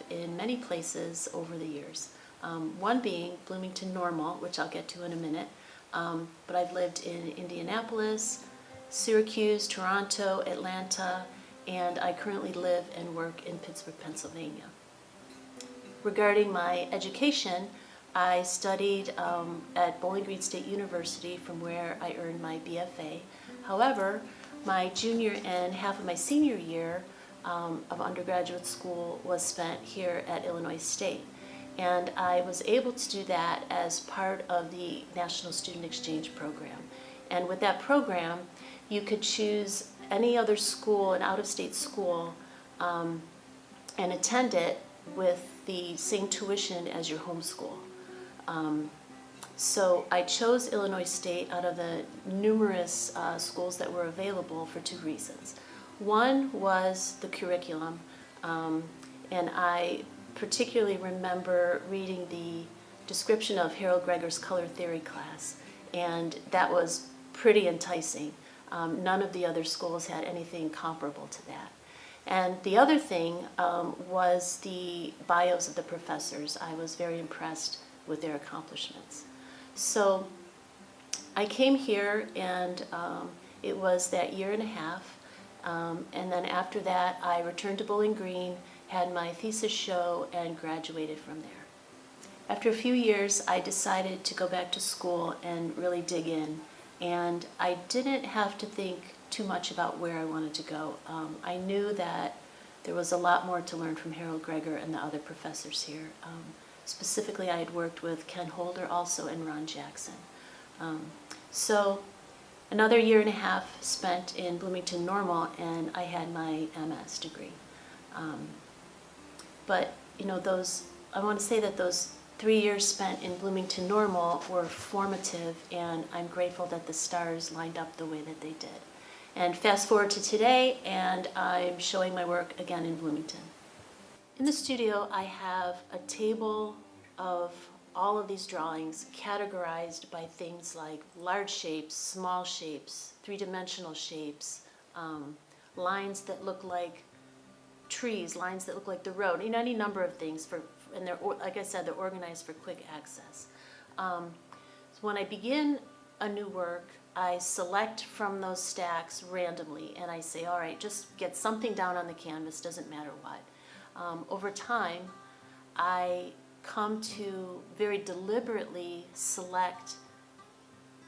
in many places over the years. One being Bloomington Normal, which I'll get to in a minute, but I've lived in Indianapolis, Syracuse, Toronto, Atlanta, and I currently live and work in Pittsburgh, Pennsylvania. Regarding my education, I studied at Bowling Green State University, from where I earned my BFA. However, my junior and half of my senior year of undergraduate school was spent here at Illinois State. And I was able to do that as part of the National Student Exchange Program. And with that program, you could choose any other school, an out-of-state school, and attend it with the same tuition as your home school. So I chose Illinois State out of the numerous schools that were available for two reasons. One was the curriculum, and I particularly remember reading the description of Harold Greger's color theory class, and that was pretty enticing. None of the other schools had anything comparable to that. And the other thing was the bios of the professors. I was very impressed with their accomplishments. So I came here, and it was that year and a half, and then after that I returned to Bowling Green, had my thesis show, and graduated from there. After a few years, I decided to go back to school and really dig in, and I didn't have to think too much about where I wanted to go. I knew that there was a lot more to learn from Harold Greger and the other professors here. Specifically, I had worked with Ken Holder also, and Ron Jackson. So another year and a half spent in Bloomington Normal, and I had my MS degree. But you know, I want to say that those 3 years spent in Bloomington Normal were formative, and I'm grateful that the stars lined up the way that they did. And fast forward to today, and I'm showing my work again in Bloomington. In the studio, I have a table of all of these drawings categorized by things like large shapes, small shapes, three-dimensional shapes, lines that look like trees, lines that look like the road, any number of things. And they're, like I said, they're organized for quick access. So when I begin a new work, I select from those stacks randomly, and I say, all right, just get something down on the canvas, doesn't matter what. Over time, I come to very deliberately select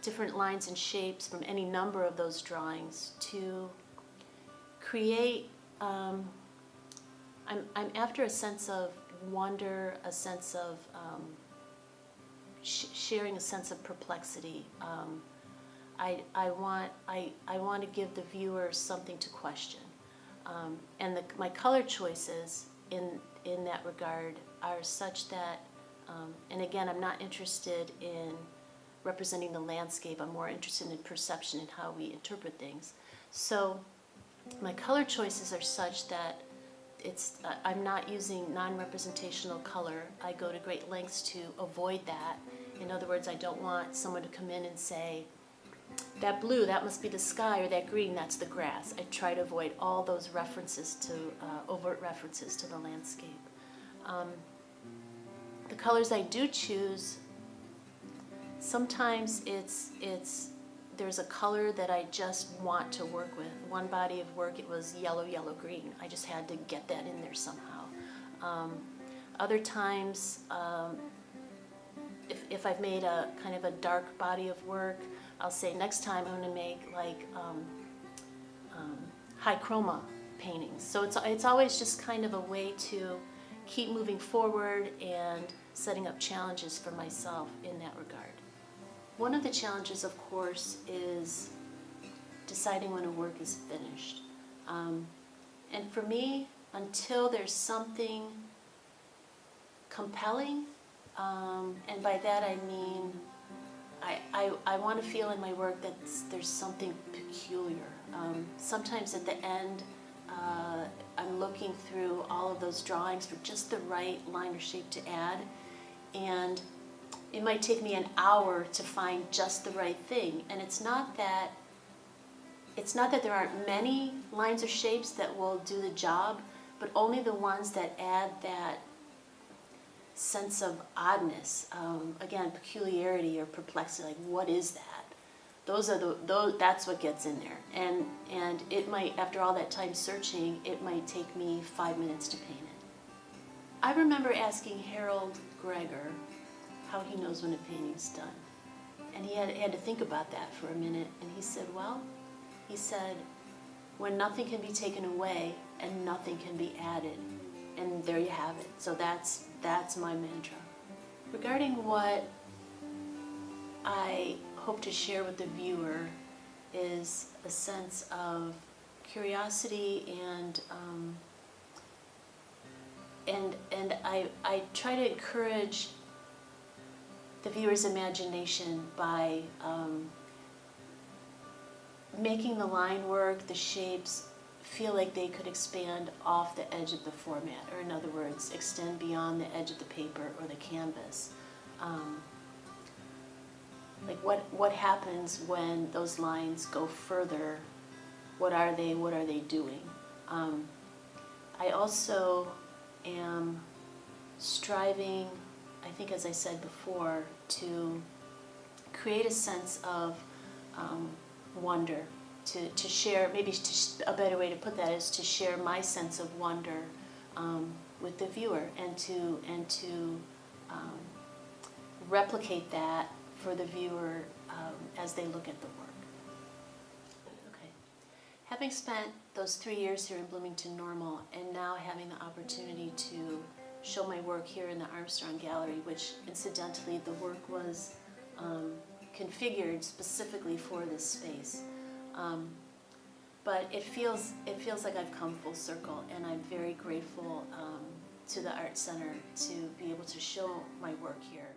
different lines and shapes from any number of those drawings to create, I'm after a sense of wonder, a sense of sharing a sense of perplexity. I want to give the viewer something to question. And my color choices in that regard are such that, and again, I'm not interested in representing the landscape, I'm more interested in perception and how we interpret things. So my color choices are such that I'm not using non-representational color. I go to great lengths to avoid that. In other words, I don't want someone to come in and say, that blue, that must be the sky, or that green, that's the grass. I try to avoid all those references to, overt references to the landscape. The colors I do choose, sometimes there's a color that I just want to work with. One body of work, it was yellow, yellow, green. I just had to get that in there somehow. Other times, if I've made a kind of a dark body of work, I'll say next time I'm going to make like high chroma paintings. So it's always just kind of a way to keep moving forward and setting up challenges for myself in that regard. One of the challenges, of course, is deciding when a work is finished. And for me, until there's something compelling, and by that I mean I want to feel in my work that there's something peculiar. Sometimes at the end, I'm looking through all of those drawings for just the right line or shape to add, and it might take me an hour to find just the right thing. And it's not that there aren't many lines or shapes that will do the job, but only the ones that add that sense of oddness, again, peculiarity or perplexity, like what is that? That's what gets in there. And it might, after all that time searching, it might take me 5 minutes to paint it. I remember asking Harold Greger how he knows when a painting's done. And he had to think about that for a minute, and he said, when nothing can be taken away and nothing can be added. And there you have it. So that's my mantra. Regarding what I hope to share with the viewer is a sense of curiosity and I try to encourage the viewer's imagination by making the line work, the shapes, feel like they could expand off the edge of the format, or in other words, extend beyond the edge of the paper or the canvas. Like what happens when those lines go further? What are they doing? I also am striving, I think as I said before, to create a sense of wonder, to share, maybe a better way to put that is to share my sense of wonder with the viewer, and to replicate that for the viewer as they look at the work. Okay. Having spent those 3 years here in Bloomington Normal, and now having the opportunity to show my work here in the Armstrong Gallery, which incidentally the work was configured specifically for this space. But it feels like I've come full circle, and I'm very grateful to the Art Center to be able to show my work here.